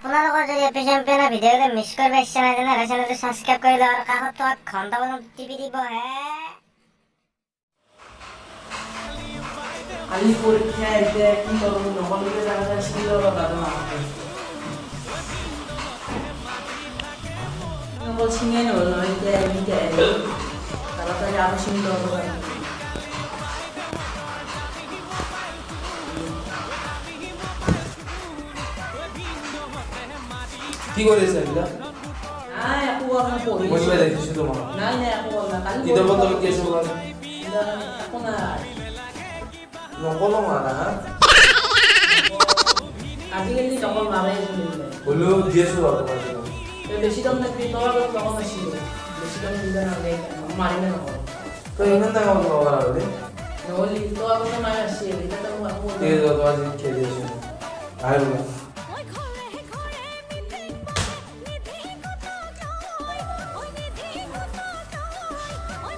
আপোনালোকৰ যদি এপিচেম্পিয়নৰ ভিডিঅ'টো মিছ কৰিব ইচ্ছা নাই তেনেহ'লে চেনেলটো ছাবস্ক্ৰাইব কৰি লওক আৰু কাষত থকা ঘণ্টা বটনটো টিপি দিব হে। কালি পৰীক্ষা এতিয়া কি কৰোঁ নকলিলে তাৰমানে স্কুলৰ দাদা নাহে অকল চিঙাই নহ'ল নহয় এতিয়া এমিতে তাড়াতাড়ি আরো চিনি লব কি কৰিছে এইবিলাক? নাই একো কৰা নাই পঢ়ি মই কিবা দেখিছো তোমাক। নাই একো কৰা নাই কালি কিতাপ পত্ৰ কি আছে কোৱা? একো নাই নকলো মাৰা হা? আজিকালি নকল মাৰাই চলিলে বোলো দি আছো আৰু তোমাৰ জন্য। বেছি দাম নাকি তোৰ লগত লগা নাছিল বেছি দাম দিলে নালাগে মাৰিলে নকল তই ইমান টাকা পাব আৰু দে। নহ'লে তোৰ আগতে মাৰি আছিল এতিয়া তই মোক আকৌ ঠিক আছে তই আজি খেলি আছো আৰু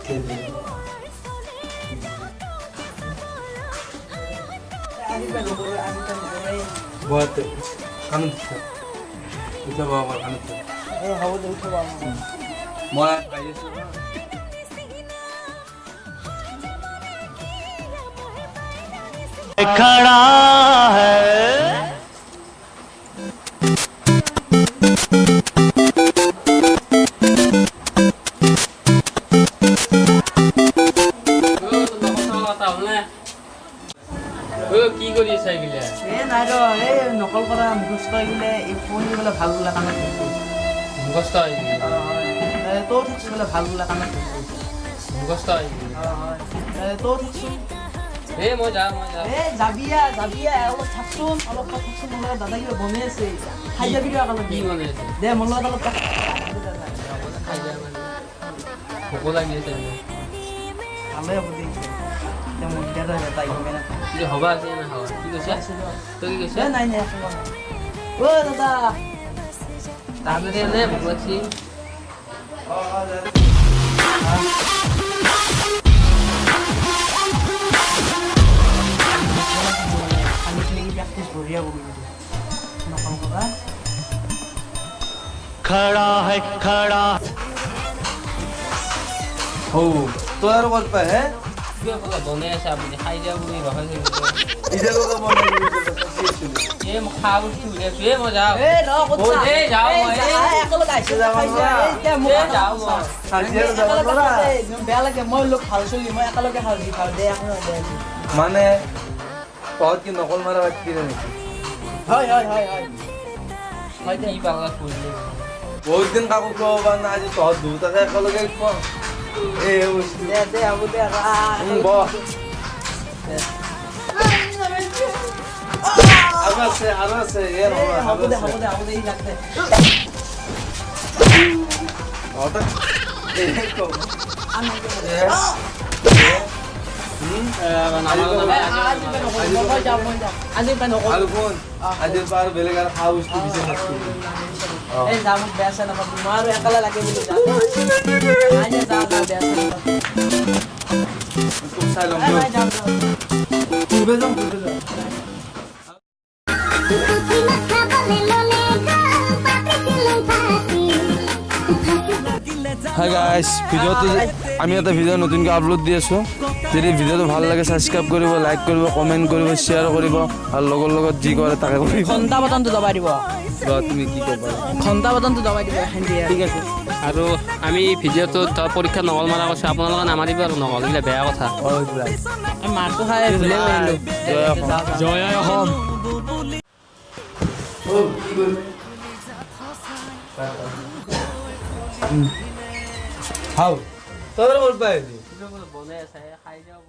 খেলি बहुत কানুন উঠা বাবা কানুন হ'ব দে উঠা বাবা মই খাই আছো खड़ा है কি কৰি আছে এইগিলা নাই ৰ নকল কৰা মুখস্থ এইগিলা এই পঢ়ি বোলে ভাল বোলা কামত মুখস্থ তোৰ থাকছো বোলে ভাল বোলা কামত মুখস্থ তোৰ থাকছো মই যাম যাবিয়া অলপ থাকচোন মোৰ লগত দাদা কিবা বনাই আছে খাই যাবি ৰ একেলগে কি বনাই আছে দে মোৰ লগত অলপ ভোক লাগি আছে ভালে হ'ব দে এতিয়া মোৰ এতিয়া তাই গমে নাপায় কিন্তু হবা আছে না হবা কি কৈছে তই কি কৈছে নাই অ দাদা তাৰপিছতে এনে ভোক লাগছি खड़ा है खड़ा हो तो यार कल पे है কিবা বোলে বনাই আছে আপুনি খাই দিয়া বুলি ৰখাই থৈ इधर लोग बोल रहे हैं এই মই খা বস্তু উলিয়াইছো মই যাওঁ ৰ ক'ত যাওঁ একেলগে আহিছে যাওঁ মই साजिया जाओ বেয়া লাগে মই লোক ভাল চলি মই একেলগে সাজি খাওঁ দে এখন দে माने बहुत की नकल मारा बात की नहीं হয় কি পাগলা কৰিলে बहुत दिन काको को बना आज तो दूता से कल के को ए उस দে আবু দে बो आवाज से ये হ'ব দে ই লাগতে और तक ए को আজি পাই নকল आलू फोन आज बार बेलेगार हाउस तो बीच में এই যাম বেয়া আছে নাপাব নোৱাৰো একেলা লাগে বুলি যা আজি যা বেয়া আছে उसको साइलम নাই दो যাম तू बेजम হাই গাইস ভিডিওটো আমি এটা ভিডিও নতুনকৈ আপলোড দি আছোঁ যদি ভিডিওটো ভাল লাগে ছাবস্ক্ৰাইব কৰিব লাইক কৰিব কমেণ্ট কৰিব শ্বেয়াৰ কৰিব আৰু লগৰ লগত যি কৰে তাকে কৰিব ঘণ্টা বটনটো দবাই দিব তুমি কি ক'বা ঘণ্টা বটনটো দবাই দিব ঠিক আছে আৰু আমি ভিডিঅ'টোত পৰীক্ষা নকল মাৰা কৈছোঁ আপোনালোকে নামাৰিব আৰু নকল এইবিলাক বেয়া কথা মাৰটো খাই ভুলে কৰিলোঁ জয় অসম হাও তোৰ বল পাইলি বনাই আছে খাই যাওঁ